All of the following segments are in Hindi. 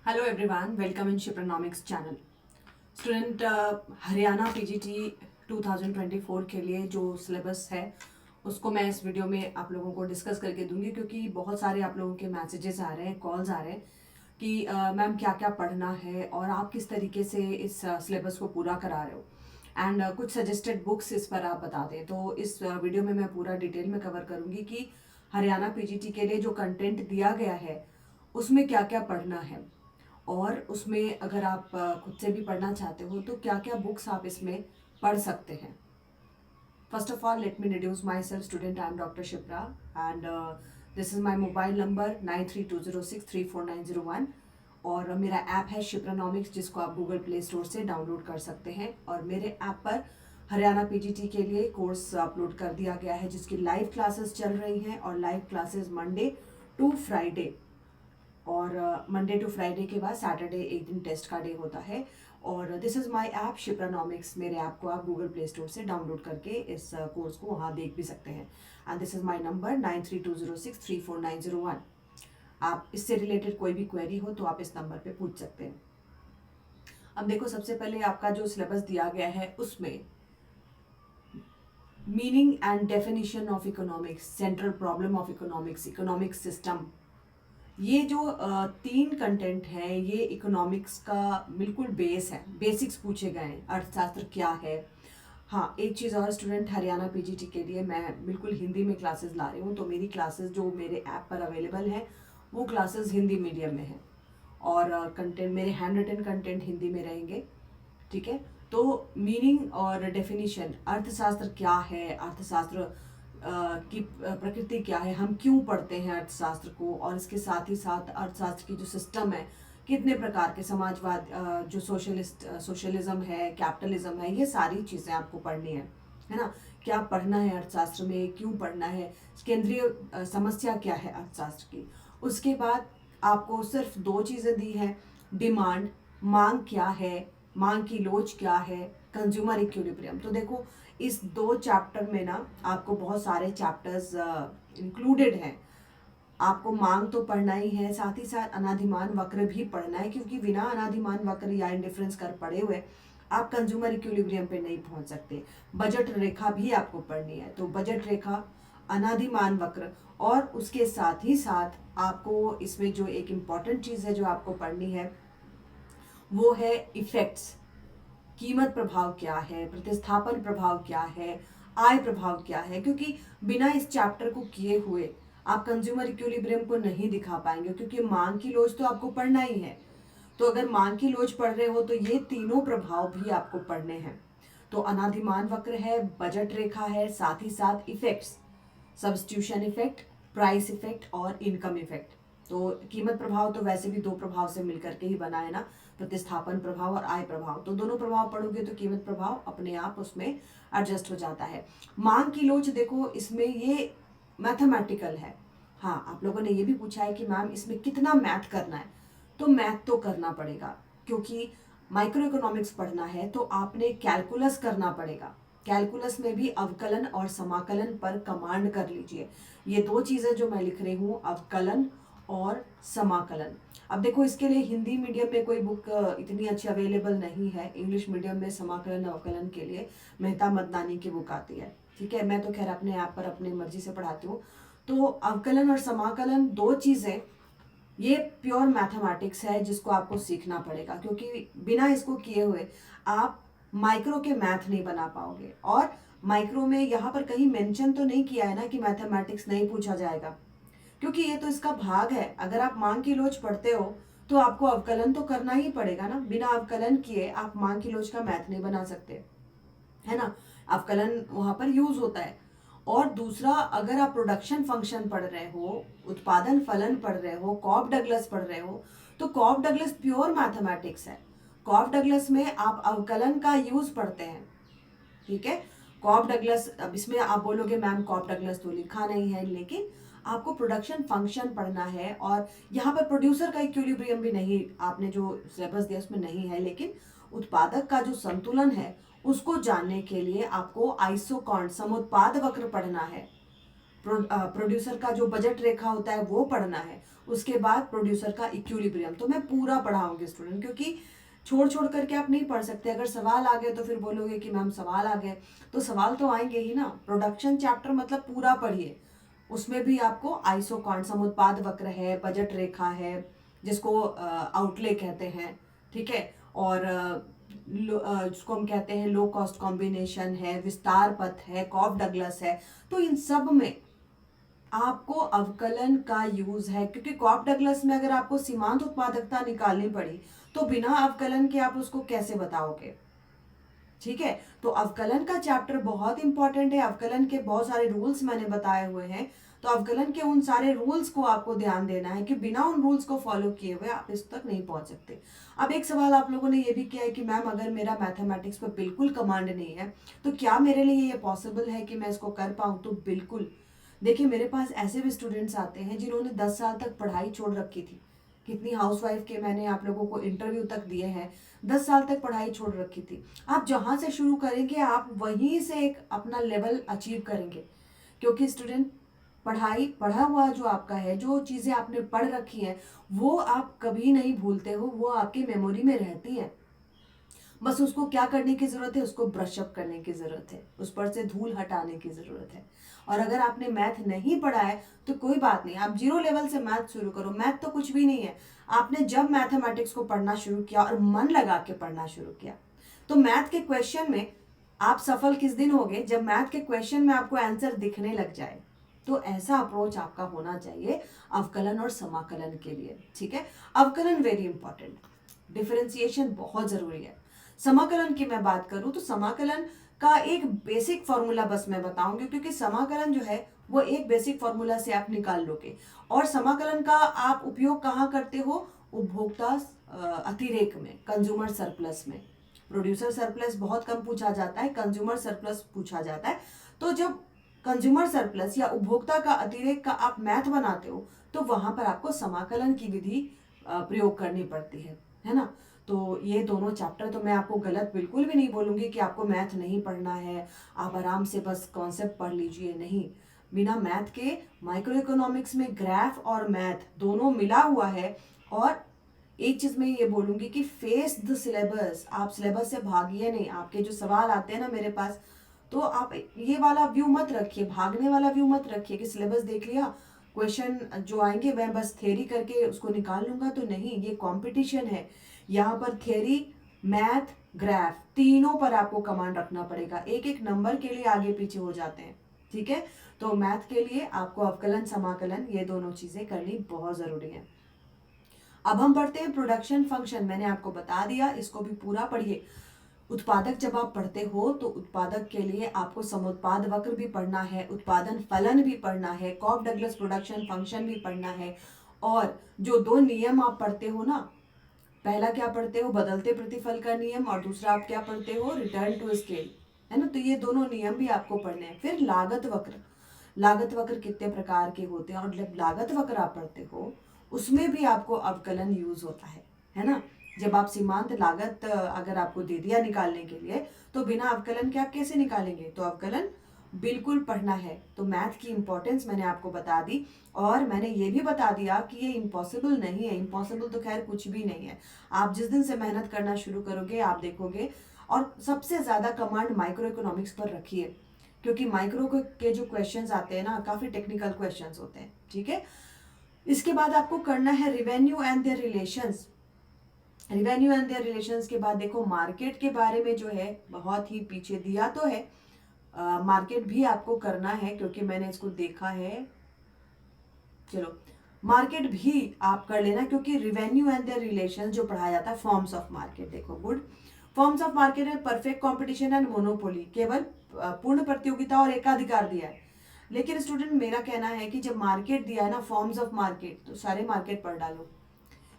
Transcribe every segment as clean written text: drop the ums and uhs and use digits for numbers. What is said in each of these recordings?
Hello everyone, welcome in Shipronomics channel. Student, Haryana पीजीटी 2024 के लिए जो सिलेबस है उसको मैं इस वीडियो में आप लोगों को डिस्कस करके दूंगी, क्योंकि बहुत सारे आप लोगों के मैसेजेस आ रहे हैं, कॉल्स आ रहे हैं कि मैम क्या क्या पढ़ना है और आप किस तरीके से इस सिलेबस को पूरा करा रहे हो एंड कुछ सजेस्टेड बुक्स इस पर आप बता दें। तो इस वीडियो में मैं पूरा डिटेल में कवर करूंगी कि हरियाणा पीजीटी के लिए जो कंटेंट दिया गया है उसमें क्या क्या पढ़ना है, और उसमें अगर आप खुद से भी पढ़ना चाहते हो तो क्या क्या बुक्स आप इसमें पढ़ सकते हैं। First of all, let me introduce my self. Student, I am doctor Shipra and this is my mobile number 9320634901। और मेरा ऐप है शिप्रानॉमिक्स, जिसको आप गूगल प्ले स्टोर से डाउनलोड कर सकते हैं। और मेरे ऐप पर हरियाणा पीजीटी के लिए कोर्स अपलोड कर दिया गया है, जिसकी लाइव क्लासेस चल रही हैं, और live classes Monday to Friday, और मंडे टू फ्राइडे के बाद सैटरडे एक दिन टेस्ट का डे होता है। और दिस इज़ माय ऐप शिप्रानॉमिक्स। मेरे ऐप को आप गूगल प्ले स्टोर से डाउनलोड करके इस कोर्स को वहाँ देख भी सकते हैं। And this is my number 9320634901। आप इससे रिलेटेड कोई भी क्वेरी हो तो आप इस नंबर पे पूछ सकते हैं। अब देखो, सबसे पहले आपका जो सिलेबस दिया गया है उसमें meaning and definition of economics, central problem of economics, economic system, ये जो तीन कंटेंट है ये इकोनॉमिक्स का बिल्कुल बेस है। बेसिक्स पूछे गए हैं, अर्थशास्त्र क्या है। हाँ, एक चीज़ और स्टूडेंट, हरियाणा पीजीटी के लिए मैं बिल्कुल हिंदी में क्लासेस ला रही हूँ, तो मेरी क्लासेस जो मेरे ऐप पर अवेलेबल है वो क्लासेस हिंदी मीडियम में है, और कंटेंट मेरे हैंड रिटन कंटेंट हिंदी में रहेंगे। ठीक है, तो मीनिंग और डेफिनेशन, अर्थशास्त्र क्या है, अर्थशास्त्र की प्रकृति क्या है, हम क्यों पढ़ते हैं अर्थशास्त्र को, और इसके साथ ही साथ अर्थशास्त्र की जो सिस्टम है, कितने प्रकार के समाजवाद, जो सोशलिज्म है, कैपिटलिज्म है, ये सारी चीज़ें आपको पढ़नी है ना। क्या पढ़ना है अर्थशास्त्र में, क्यों पढ़ना है, केंद्रीय समस्या क्या है अर्थशास्त्र की। उसके बाद आपको सिर्फ दो चीज़ें दी हैं, डिमांड, मांग क्या है, मांग की लोच क्या है, कंज्यूमर इक्विलिब्रियम। तो देखो, इस दो चैप्टर में ना आपको बहुत सारे चैप्टर्स इंक्लूडेड हैं। आपको मांग तो पढ़ना ही है, साथ ही साथ अनाधिमान वक्र भी पढ़ना है, क्योंकि बिना अनाधिमान वक्र या इंडिफरेंस कर पढ़े हुए आप कंज्यूमर इक्विलिब्रियम पे नहीं पहुंच सकते। बजट रेखा भी आपको पढ़नी है, तो बजट रेखा, अनाधिमान वक्र, और उसके साथ ही साथ आपको इसमें जो एक इम्पॉर्टेंट चीज़ है जो आपको पढ़नी है वो है इफेक्ट्स। कीमत प्रभाव क्या है, प्रतिस्थापन प्रभाव क्या है, आय प्रभाव क्या है, क्योंकि बिना इस चैप्टर को किए हुए आप कंज्यूमर इक्विलिब्रियम को नहीं दिखा पाएंगे, क्योंकि मांग की लोच तो आपको पढ़ना ही है। तो अगर मांग की लोच पढ़ रहे हो तो ये तीनों प्रभाव भी आपको पढ़ने हैं। तो अनाधिमान वक्र है, बजट रेखा है, साथ ही साथ effects, substitution effect, price effect और इनकम इफेक्ट। तो कीमत प्रभाव तो वैसे भी दो प्रभाव से मिलकर के ही बना है ना, प्रतिस्थापन प्रभाव और आय प्रभाव। तो दोनों प्रभाव पढ़ोगे तो कीमत प्रभाव अपने आप उसमें एडजस्ट हो जाता है। मांग की लोच, देखो इसमें ये मैथमेटिकल है। हाँ, आप लोगों ने ये भी पूछा है कि मैम इसमें कितना मैथ करना है, तो मैथ तो करना पड़ेगा, क्योंकि माइक्रो इकोनॉमिक्स पढ़ना है तो आपने कैलकुलस करना पड़ेगा। कैलकुलस में भी अवकलन और समाकलन पर कमांड कर लीजिए। ये दो चीज़ें जो मैं लिख रही हूँ, अवकलन और समाकलन। अब देखो, इसके लिए हिंदी मीडियम में कोई बुक इतनी अच्छी अवेलेबल नहीं है। इंग्लिश मीडियम में समाकलन अवकलन के लिए मेहता मदनानी की बुक आती है। ठीक है, मैं तो खैर अपने ऐप पर अपने मर्जी से पढ़ाती हूँ। तो अवकलन और समाकलन दो चीज़ें, ये प्योर मैथमेटिक्स है जिसको आपको सीखना पड़ेगा, क्योंकि बिना इसको किए हुए आप माइक्रो के मैथ नहीं बना पाओगे। और माइक्रो में यहाँ पर कहीं मेंशन तो नहीं किया है ना कि मैथमेटिक्स नहीं पूछा जाएगा, क्योंकि ये तो इसका भाग है। अगर आप मांग की लोच पढ़ते हो तो आपको अवकलन तो करना ही पड़ेगा ना। बिना अवकलन किए आप मांग की लोच का मैथ नहीं बना सकते, है ना। अवकलन वहां पर यूज होता है। और दूसरा, अगर आप प्रोडक्शन फंक्शन पढ़ रहे हो, उत्पादन फलन पढ़ रहे हो, कॉफ डगलस पढ़ रहे हो, तो कॉफ डगलस प्योर मैथमेटिक्स है। कॉफ डगलस में आप अवकलन का यूज पढ़ते हैं। ठीक है, कॉफ डगलस, अब इसमें आप बोलोगे मैम कॉफ डगलस तो लिखा नहीं है, लेकिन आपको प्रोडक्शन फंक्शन पढ़ना है। और यहाँ पर प्रोड्यूसर का इक्विलिब्रियम भी नहीं, आपने जो सिलेबस दिया उसमें नहीं है, लेकिन उत्पादक का जो संतुलन है उसको जानने के लिए आपको आइसोकॉन्ट, समुत्पाद वक्र पढ़ना है। प्रोड्यूसर का जो बजट रेखा होता है वो पढ़ना है। उसके बाद प्रोड्यूसर का इक्विलिब्रियम। तो मैं पूरा पढ़ाऊंगी स्टूडेंट, क्योंकि छोड़ छोड़ करके आप नहीं पढ़ सकते। अगर सवाल आ गए तो फिर बोलोगे कि मैम सवाल आ गए, तो सवाल तो आएंगे ही ना। प्रोडक्शन चैप्टर मतलब पूरा पढ़िए, उसमें भी आपको आइसोकॉन समुत्पाद वक्र है, बजट रेखा है जिसको आउटले कहते हैं, ठीक है, और जिसको हम कहते हैं लो कॉस्ट कॉम्बिनेशन है, विस्तार पथ है, कॉफ डगलस है। तो इन सब में आपको अवकलन का यूज है, क्योंकि कॉफ डगलस में अगर आपको सीमांत उत्पादकता निकालनी पड़ी तो बिना अवकलन के आप उसको कैसे बताओगे, ठीक है। तो अवकलन का चैप्टर बहुत इंपॉर्टेंट है। अवकलन के बहुत सारे रूल्स मैंने बताए हुए हैं, तो अवकलन के उन सारे रूल्स को आपको ध्यान देना है कि बिना उन रूल्स को फॉलो किए हुए आप इस तक नहीं पहुंच सकते। अब एक सवाल आप लोगों ने ये भी किया है कि मैम अगर मेरा मैथमेटिक्स पे बिल्कुल कमांड नहीं है तो क्या मेरे लिए ये पॉसिबल है कि मैं इसको कर पाऊँ? तो बिल्कुल। देखिए, मेरे पास ऐसे भी स्टूडेंट्स आते हैं जिन्होंने 10 साल तक पढ़ाई छोड़ रखी थी। कितनी हाउसवाइफ के मैंने आप लोगों को इंटरव्यू तक दिए हैं, 10 साल तक पढ़ाई छोड़ रखी थी। आप जहां से शुरू करेंगे आप वहीं से एक अपना लेवल अचीव करेंगे, क्योंकि स्टूडेंट पढ़ाई पढ़ा हुआ जो आपका है, जो चीजें आपने पढ़ रखी हैं वो आप कभी नहीं भूलते हो, वो आपकी मेमोरी में रहती है। बस उसको क्या करने की जरूरत है? उसको ब्रश अप करने की जरूरत है, उस पर से धूल हटाने की जरूरत है। और अगर आपने मैथ नहीं पढ़ा है तो कोई बात नहीं, आप 0 लेवल से मैथ शुरू करो। मैथ तो कुछ भी नहीं है। आपने जब मैथमेटिक्स को पढ़ना शुरू किया और मन लगा के पढ़ना शुरू किया, तो मैथ के क्वेश्चन में आप सफल किस दिन होगे? जब मैथ के क्वेश्चन में आपको आंसर दिखने लग जाए। तो ऐसा अप्रोच आपका होना चाहिए अवकलन और समाकलन के लिए, ठीक है। अवकलन वेरी इंपॉर्टेंट, डिफरेंशिएशन बहुत जरूरी है। समाकलन की मैं बात करूं तो समाकलन का एक बेसिक फॉर्मूला बस मैं बताऊंगी, क्योंकि समाकलन जो है वो एक बेसिक फॉर्मूला से आप निकाल लोगे। और समाकलन का आप उपयोग कहाँ करते हो? उपभोक्ता अतिरेक में, कंज्यूमर सरप्लस में। प्रोड्यूसर सरप्लस बहुत कम पूछा जाता है, कंज्यूमर सरप्लस पूछा जाता है। तो जब कंज्यूमर सरप्लस या उपभोक्ता का अतिरेक का आप मैथ बनाते हो तो वहां पर आपको समाकलन की विधि प्रयोग करनी पड़ती है ना। तो ये दोनों चैप्टर तो मैं आपको गलत बिल्कुल भी नहीं बोलूंगी कि आपको मैथ नहीं पढ़ना है, आप आराम से बस कॉन्सेप्ट पढ़ लीजिए, नहीं। बिना मैथ के माइक्रो इकोनॉमिक्स में ग्राफ और मैथ दोनों मिला हुआ है। और एक चीज मैं ये बोलूंगी कि फेस द सिलेबस, आप सिलेबस से भागिए नहीं। आपके जो सवाल आते हैं ना मेरे पास, तो आप ये वाला व्यू मत रखिए, भागने वाला व्यू मत रखिए कि सिलेबस देख लिया, क्वेश्चन जो आएंगे मैं बस थ्योरी करके उसको निकाल लूंगा। तो नहीं, ये कंपटीशन है। यहाँ पर थ्योरी, मैथ, ग्राफ तीनों पर आपको कमांड रखना पड़ेगा। एक एक नंबर के लिए आगे पीछे हो जाते हैं, ठीक है। तो मैथ के लिए आपको अवकलन समाकलन ये दोनों चीजें करनी बहुत जरूरी है। अब हम पढ़ते हैं प्रोडक्शन फंक्शन। मैंने आपको बता दिया, इसको भी पूरा पढ़िए। उत्पादक जब आप पढ़ते हो तो उत्पादक के लिए आपको समुत्पाद वक्र भी पढ़ना है, उत्पादन फलन भी पढ़ना है, कॉफ डगलस प्रोडक्शन फंक्शन भी पढ़ना है। और जो 2 नियम आप पढ़ते हो ना, पहला क्या पढ़ते हो? बदलते प्रतिफल का नियम, और दूसरा आप क्या पढ़ते हो? रिटर्न टू स्केल, है ना। तो ये दोनों नियम भी आपको पढ़ने हैं। फिर लागत वक्र, लागत वक्र कितने प्रकार के होते हैं, और जब लागत वक्र आप पढ़ते हो उसमें भी आपको अवकलन यूज होता है ना। जब आप सीमांत लागत अगर आपको दे दिया निकालने के लिए, तो बिना अवकलन के आप कैसे निकालेंगे? तो अवकलन बिल्कुल पढ़ना है। तो मैथ की इंपॉर्टेंस मैंने आपको बता दी, और मैंने ये भी बता दिया कि ये इम्पॉसिबल नहीं है। इम्पॉसिबल तो खैर कुछ भी नहीं है। आप जिस दिन से मेहनत करना शुरू करोगे आप देखोगे। और सबसे ज्यादा कमांड माइक्रो इकोनॉमिक्स पर रखिए, क्योंकि माइक्रो के जो क्वेश्चंस आते हैं ना, काफी टेक्निकल क्वेश्चंस होते हैं, ठीक है। इसके बाद आपको करना है revenue and their relations. Revenue and their relations के बाद देखो मार्केट के बारे में जो है बहुत ही पीछे दिया तो है, मार्केट भी आपको करना है क्योंकि मैंने इसको देखा है। चलो मार्केट भी आप कर लेना, क्योंकि रिवेन्यू एंड देयर रिलेशन जो पढ़ाया जाता है, फॉर्म्स ऑफ मार्केट। देखो गुड, फॉर्म्स ऑफ मार्केट में परफेक्ट कंपटीशन एंड मोनोपोली, केवल पूर्ण प्रतियोगिता और एकाधिकार दिया है। लेकिन स्टूडेंट मेरा कहना है कि जब मार्केट दिया है ना, फॉर्म्स ऑफ मार्केट, तो सारे मार्केट पढ़ डालो,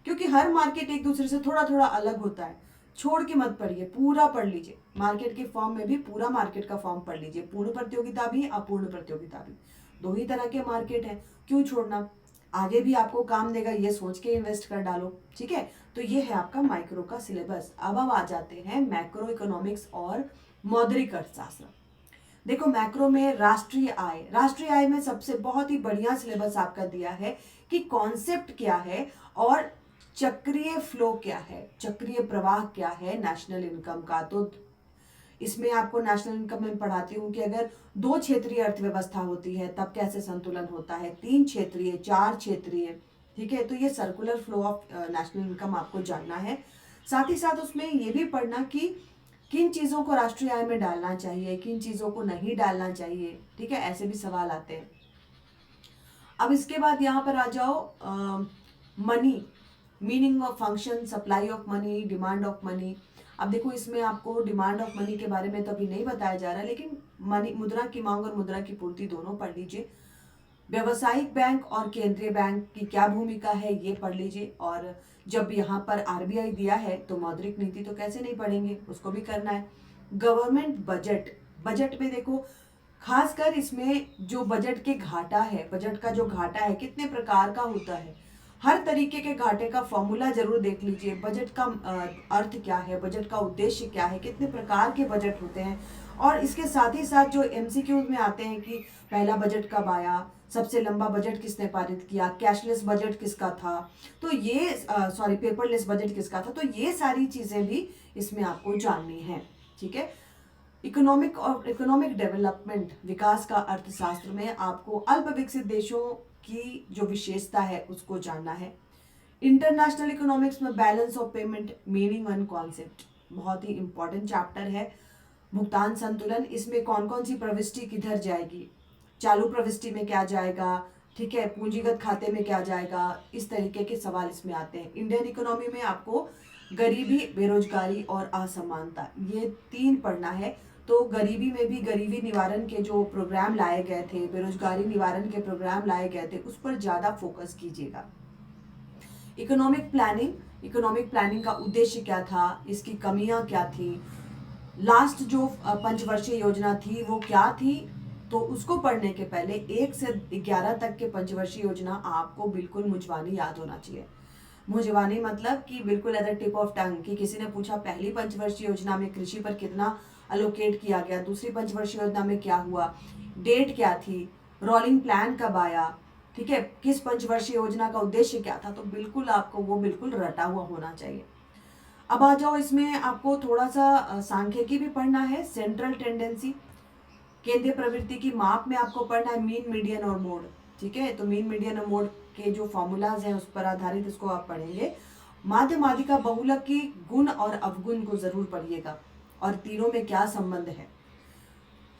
क्योंकि हर मार्केट एक दूसरे से थोड़ा थोड़ा अलग होता है। छोड़ के मत पढ़िए, पूरा पढ़ लीजिए। मार्केट के फॉर्म में भी पूरा मार्केट का फॉर्म पढ़ लीजिए, पूर्ण प्रतियोगिता भी अपूर्ण प्रतियोगिता भी। 2 ही तरह के मार्केट है, क्यों छोड़ना? आगे भी आपको काम देगा, ये सोच के इन्वेस्ट कर डालो, ठीक है। तो ये है आपका माइक्रो का सिलेबस। अब हम आ जाते हैं मैक्रो इकोनॉमिक्स और मौद्रिक अर्थशास्त्र। देखो मैक्रो में राष्ट्रीय आय, राष्ट्रीय आय में सबसे बहुत ही बढ़िया सिलेबस आपका दिया है कि कॉन्सेप्ट क्या है और चक्रीय फ्लो क्या है, चक्रीय प्रवाह क्या है नेशनल इनकम का। तो इसमें आपको नेशनल इनकम में पढ़ाती हूँ कि अगर 2 क्षेत्रीय अर्थव्यवस्था होती है तब कैसे संतुलन होता है, 3 क्षेत्रीय, 4 क्षेत्रीय, ठीक है। तो ये circular flow of national income आपको जानना है। साथ ही साथ उसमें ये भी पढ़ना कि किन चीज़ों को राष्ट्रीय आय में डालना चाहिए, किन चीज़ों को नहीं डालना चाहिए, ठीक है। ऐसे भी सवाल आते हैं। अब इसके बाद यहाँ पर आ जाओ money, meaning of function, supply of money, demand of money. अब देखो इसमें आपको डिमांड ऑफ मनी के बारे में तो अभी नहीं बताया जा रहा, लेकिन मनी, मुद्रा की मांग और मुद्रा की पूर्ति दोनों पढ़ लीजिए। व्यावसायिक बैंक और केंद्रीय बैंक की क्या भूमिका है ये पढ़ लीजिए। और जब यहाँ पर आरबीआई दिया है तो मौद्रिक नीति तो कैसे नहीं पढ़ेंगे, उसको भी करना है। गवर्नमेंट बजट, बजट में देखो खासकर इसमें जो बजट के घाटा है, बजट का जो घाटा है कितने प्रकार का होता है, हर तरीके के घाटे का फॉर्मूला जरूर देख लीजिए। बजट का अर्थ क्या है, बजट का उद्देश्य क्या है, कितने प्रकार के बजट होते हैं। और इसके साथ ही साथ जो एमसीक्यूज में आते हैं कि पहला बजट कब आया, सबसे लंबा बजट किसने पारित किया, कैशलेस बजट किसका था, तो ये पेपरलेस बजट किसका था, तो ये सारी चीजें भी इसमें आपको जाननी है, ठीक है। इकोनॉमिक डेवलपमेंट, विकास का अर्थशास्त्र में आपको अल्प विकसित देशों की जो विशेषता है उसको जानना है। इंटरनेशनल इकोनॉमिक्स में balance of payment, meaning and concept बहुत ही इंपॉर्टेंट चैप्टर है। भुगतान संतुलन, इसमें कौन कौन सी प्रविष्टि किधर जाएगी, चालू प्रविष्टि में क्या जाएगा, ठीक है, पूंजीगत खाते में क्या जाएगा, इस तरीके के सवाल इसमें आते हैं। इंडियन इकोनॉमी में आपको गरीबी, बेरोजगारी और असमानता, ये 3 पढ़ना है। तो गरीबी में भी गरीबी निवारण के जो प्रोग्राम लाए गए थे, बेरोजगारी निवारण के प्रोग्राम लाए गए थे, उस पर ज्यादा फोकस कीजिएगा। इकोनॉमिक प्लानिंग, इकोनॉमिक प्लानिंग का उद्देश्य क्या था, इसकी कमियां क्या थी, लास्ट जो पंचवर्षीय योजना थी वो क्या थी, तो उसको पढ़ने के पहले 1 से 11 तक के पंचवर्षीय योजना आपको बिल्कुल मुंजवानी याद होना चाहिए। मुंजवानी मतलब कि बिल्कुल at the tip of tongue, कि किसी ने पूछा पहली पंचवर्षीय योजना में कृषि पर कितना अलोकेट किया गया, दूसरी पंचवर्षीय योजना में क्या हुआ, डेट क्या थी, रोलिंग प्लान कब आया, ठीक है, किस पंचवर्षीय योजना का उद्देश्य क्या था, तो बिल्कुल आपको वो बिल्कुल रटा हुआ होना चाहिए। अब आ जाओ, इसमें आपको थोड़ा सा सांख्यिकी भी पढ़ना है। सेंट्रल टेंडेंसी, केंद्रीय प्रवृत्ति की माप में आपको पढ़ना है मीन, मीडियन और मोड, ठीक है। तो मीन, मीडियन और मोड के जो फॉर्मूलाज हैं उस पर आधारित इसको आप पढ़ेंगे। माध्य माध्यिका बहुलक की गुण और अवगुण को जरूर पढ़िएगा, और तीनों में क्या संबंध है।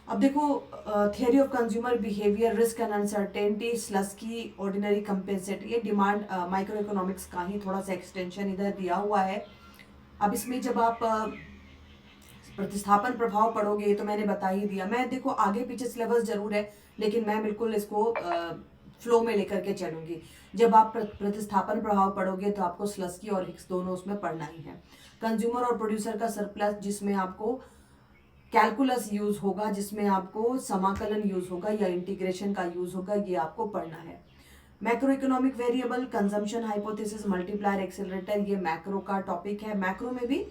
अब देखो theory of consumer behaviour, risk and uncertainty, Slutsky, ordinary compensate, ये डिमांड माइक्रो इकोनॉमिक्स का ही थोड़ा सा एक्सटेंशन इधर दिया हुआ है। अब इसमें जब आप प्रतिस्थापन प्रभाव पढ़ोगे तो मैंने बता ही दिया, मैं देखो आगे पीछे सिलेबस जरूर है लेकिन मैं बिल्कुल इसको फ्लो में लेकर के चलूंगी। जब आप प्रतिस्थापन प्रभाव पढ़ोगे तो आपको स्लस्की और हिक्स दोनों उसमें पढ़ना ही है। कंज्यूमर और प्रोड्यूसर का सरप्लस, जिसमें आपको कैलकुलस यूज होगा, जिसमें आपको समाकलन यूज होगा या इंटीग्रेशन का यूज होगा, ये आपको पढ़ना है। Macro economic variable, consumption hypothesis, multiplier, accelerator, ये मैक्रो का टॉपिक है। मैक्रो में भी,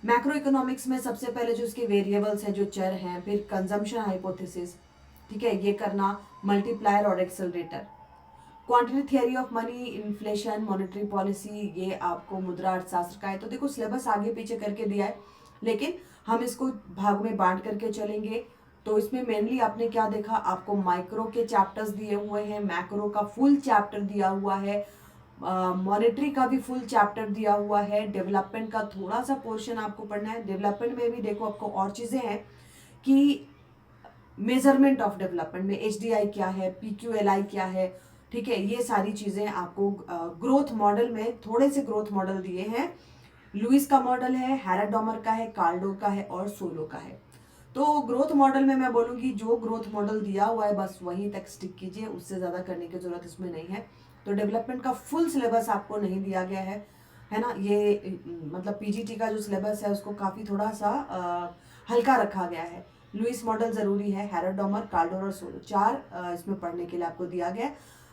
मैक्रो इकोनॉमिक्स में सबसे पहले जो इसके वेरिएबल्स हैं, जो चर हैं, फिर कंजम्पशन हाइपोथेसिस, ठीक है, ये करना, मल्टीप्लायर और accelerator. Quantity theory of money, inflation, monetary policy, ये आपको मुद्रा अर्थशास्त्र का है। तो देखो सिलेबस आगे पीछे करके दिया है लेकिन हम इसको भाग में बांट करके चलेंगे। तो इसमें मेनली आपने क्या देखा, आपको माइक्रो के चैप्टर्स दिए हुए हैं, मैक्रो का फुल चैप्टर दिया हुआ है, मॉनेटरी का भी फुल चैप्टर दिया हुआ है, डेवलपमेंट का थोड़ा सा पोर्शन आपको पढ़ना है। डेवलपमेंट में भी देखो आपको और चीजें हैं कि मेजरमेंट ऑफ डेवलपमेंट में एचडीआई क्या है, पीक्यूएलआई क्या है, ठीक है, ये सारी चीजें आपको ग्रोथ मॉडल में थोड़े से ग्रोथ मॉडल दिए हैं। लुइस का मॉडल है, हैराडॉमर का है, कार्डो का है और सोलो का है। तो ग्रोथ मॉडल में मैं बोलूंगी जो ग्रोथ मॉडल दिया हुआ है बस वहीं तक स्टिक कीजिए, उससे ज्यादा करने की जरूरत इसमें नहीं है। तो डेवलपमेंट का फुल सिलेबस आपको नहीं दिया गया है ना, ये मतलब पीजीटी का जो सिलेबस है उसको काफी थोड़ा सा हल्का रखा गया है। लुइस मॉडल जरूरी है, हैराडॉमर, कार्डो और सोलो, 4 इसमें पढ़ने के लिए आपको दिया गया।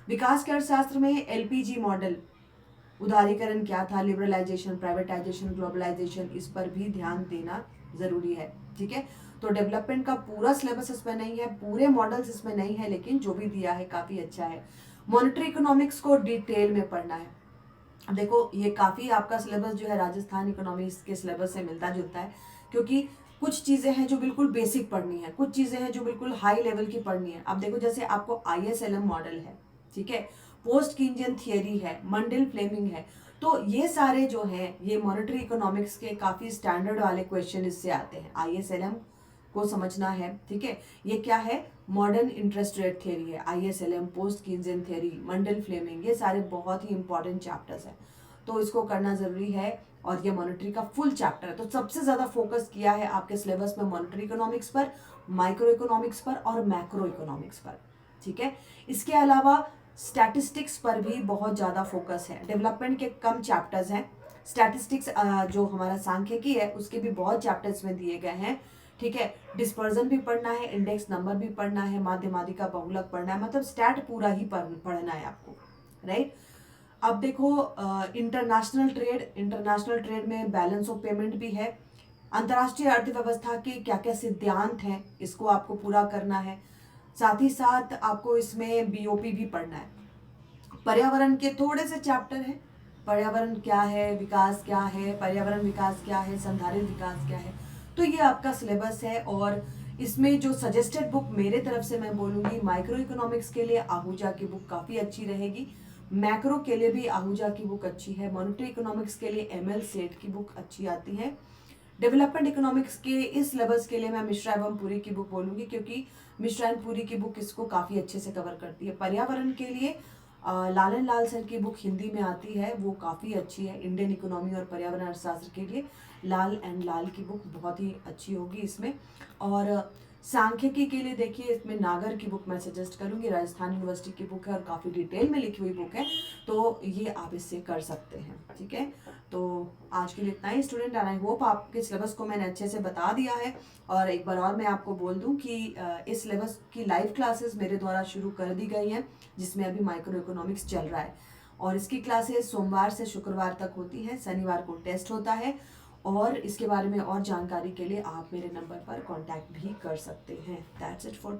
विकास के अर्थशास्त्र में एलपीजी मॉडल, उदारीकरण क्या था, लिबरलाइजेशन, प्राइवेटाइजेशन, ग्लोबलाइजेशन, इस पर भी ध्यान देना जरूरी है, ठीक है। तो डेवलपमेंट का पूरा सिलेबस इसमें नहीं है, पूरे मॉडल्स इसमें नहीं है, लेकिन जो भी दिया है काफी अच्छा है। मॉनेटरी इकोनॉमिक्स को डिटेल में पढ़ना है। अब देखो ये काफ़ी आपका सिलेबस जो है राजस्थान इकोनॉमिक्स के सिलेबस से मिलता जुलता है, क्योंकि कुछ चीज़ें हैं जो बिल्कुल बेसिक पढ़नी है, कुछ चीज़ें हैं जो बिल्कुल हाई लेवल की पढ़नी है। अब देखो जैसे आपको ISLM मॉडल है, ठीक है, पोस्ट कीनजियन थियरी है, मंडल फ्लेमिंग है, तो ये सारे जो हैं ये मॉनेटरी इकोनॉमिक्स के काफ़ी स्टैंडर्ड वाले क्वेश्चन इससे आते हैं। ISLM को समझना है, ठीक है, ये क्या है, मॉडर्न इंटरेस्ट रेट थ्योरी है। ISLM, पोस्ट कीनजियन थ्योरी, मंडल फ्लेमिंग, ये सारे बहुत ही इंपॉर्टेंट चैप्टर्स हैं, तो इसको करना जरूरी है। और ये मॉनेटरी का फुल चैप्टर है, तो सबसे ज्यादा फोकस किया है आपके सिलेबस में मॉनेटरी इकोनॉमिक्स पर, माइक्रो इकोनॉमिक्स पर और मैक्रो इकोनॉमिक्स पर, ठीक है। इसके अलावा स्टैटिस्टिक्स पर भी बहुत ज्यादा फोकस है। डेवलपमेंट के कम चैप्टर्स हैं, स्टैटिस्टिक्स जो हमारा सांख्यिकी है उसके भी बहुत चैप्टर्स में दिए गए हैं, ठीक है। डिस्पर्जन भी पढ़ना है, इंडेक्स नंबर भी पढ़ना है, माध्यमादिका बहुलक पढ़ना है, मतलब स्टैट पूरा ही पढ़ना है आपको, राइट। अब देखो इंटरनेशनल ट्रेड में बैलेंस ऑफ पेमेंट भी है, अंतर्राष्ट्रीय अर्थव्यवस्था के क्या क्या सिद्धांत हैं इसको आपको पूरा करना है, साथ ही साथ आपको इसमें BOP भी पढ़ना है। पर्यावरण के थोड़े से चैप्टर हैं, पर्यावरण क्या है, विकास क्या है, पर्यावरण विकास क्या है, संधारित विकास क्या है, तो ये आपका सिलेबस है। और इसमें जो सजेस्टेड बुक मेरे तरफ से मैं बोलूँगी, माइक्रो इकोनॉमिक्स के लिए आहूजा की बुक काफ़ी अच्छी रहेगी, मैक्रो के लिए भी आहूजा की बुक अच्छी है, मॉनेटरी इकोनॉमिक्स के लिए ML सेठ की बुक अच्छी आती है, डेवलपमेंट इकोनॉमिक्स के इस सिलेबस के लिए मैं मिश्रा एवं पुरी की बुक बोलूँगी, क्योंकि मिश्रा एंड पुरी की बुक इसको काफ़ी अच्छे से कवर करती है। पर्यावरण के लिए लालन लाल सर की बुक हिंदी में आती है, वो काफ़ी अच्छी है, इंडियन इकोनॉमी और पर्यावरण अर्थशास्त्र के लिए लाल एंड लाल की बुक बहुत ही अच्छी होगी इसमें। और सांख्यिकी के लिए देखिए इसमें नागर की बुक मैं सजेस्ट करूंगी, राजस्थान यूनिवर्सिटी की बुक है और काफ़ी डिटेल में लिखी हुई बुक है, तो ये आप इससे कर सकते हैं, ठीक है। तो आज के लिए इतना ही स्टूडेंट, एंड आई होप आपके सिलेबस को मैंने अच्छे से बता दिया है। और एक बार और मैं आपको बोल दूं कि इस सिलेबस की लाइव क्लासेस मेरे द्वारा शुरू कर दी गई हैं, जिसमें अभी माइक्रो इकोनॉमिक्स चल रहा है, और इसकी क्लासेस सोमवार से शुक्रवार तक होती हैं, शनिवार को टेस्ट होता है। और इसके बारे में और जानकारी के लिए आप मेरे नंबर पर कांटेक्ट भी कर सकते हैं। That's it for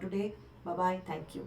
today, bye bye, thank you.